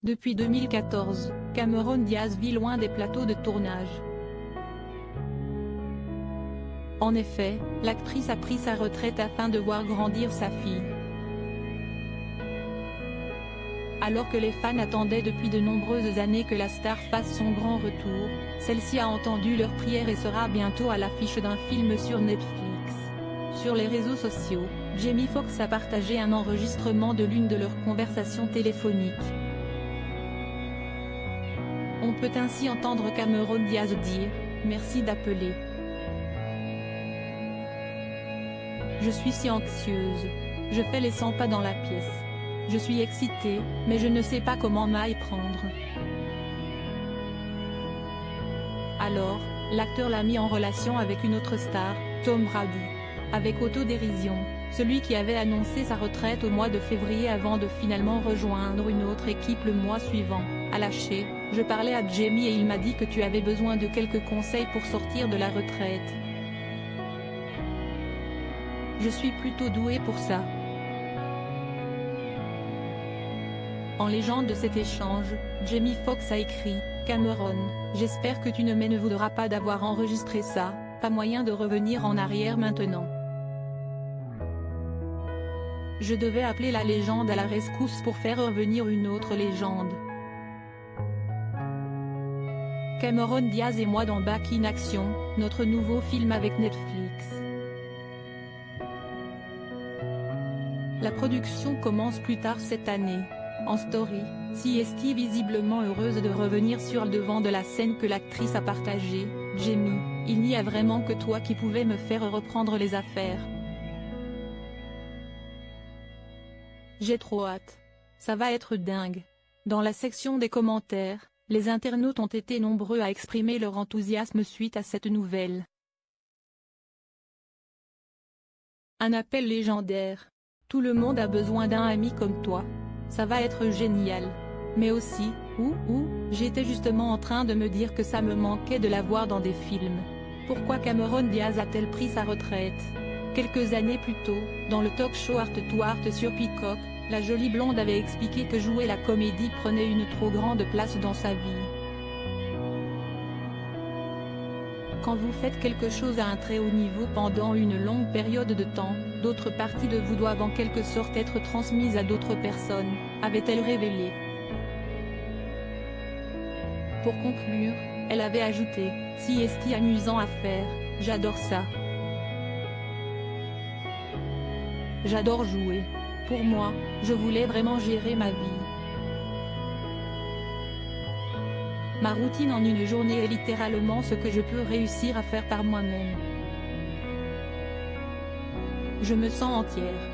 Depuis 2014, Cameron Diaz vit loin des plateaux de tournage. En effet, l'actrice a pris sa retraite afin de voir grandir sa fille. Alors que les fans attendaient depuis de nombreuses années que la star fasse son grand retour, celle-ci a entendu leurs prières et sera bientôt à l'affiche d'un film sur Netflix. Sur les réseaux sociaux, Jamie Foxx a partagé un enregistrement de l'une de leurs conversations téléphoniques. On peut ainsi entendre Cameron Diaz dire « Merci d'appeler. Je suis si anxieuse. Je fais les 100 pas dans la pièce. Je suis excitée, mais je ne sais pas comment m'y prendre. » Alors, l'acteur l'a mis en relation avec une autre star, Tom Brady. Avec autodérision, celui qui avait annoncé sa retraite au mois de février avant de finalement rejoindre une autre équipe le mois suivant, a lâché « Je parlais à Jamie et il m'a dit que tu avais besoin de quelques conseils pour sortir de la retraite. Je suis plutôt doué pour ça. » En légende de cet échange, Jamie Foxx a écrit « Cameron, j'espère que tu ne me voudras pas d'avoir enregistré ça, pas moyen de revenir en arrière maintenant. Je devais appeler la légende à la rescousse pour faire revenir une autre légende. Cameron Diaz et moi dans Back in Action, notre nouveau film avec Netflix. La production commence plus tard cette année. En story, CST visiblement heureuse de revenir sur le devant de la scène que l'actrice a partagée. « Jamie, il n'y a vraiment que toi qui pouvais me faire reprendre les affaires. J'ai trop hâte. Ça va être dingue. » Dans la section des commentaires, les internautes ont été nombreux à exprimer leur enthousiasme suite à cette nouvelle. Un appel légendaire. Tout le monde a besoin d'un ami comme toi. Ça va être génial. Mais aussi, j'étais justement en train de me dire que ça me manquait de la voir dans des films. Pourquoi Cameron Diaz a-t-elle pris sa retraite? Quelques années plus tôt, dans le talk show Art to Art sur Peacock, la jolie blonde avait expliqué que jouer la comédie prenait une trop grande place dans sa vie. Quand vous faites quelque chose à un très haut niveau pendant une longue période de temps, d'autres parties de vous doivent en quelque sorte être transmises à d'autres personnes, avait-elle révélé. Pour conclure, elle avait ajouté « CST amusant à faire, j'adore ça. J'adore jouer. Pour moi, je voulais vraiment gérer ma vie. Ma routine en une journée est littéralement ce que je peux réussir à faire par moi-même. Je me sens entière. »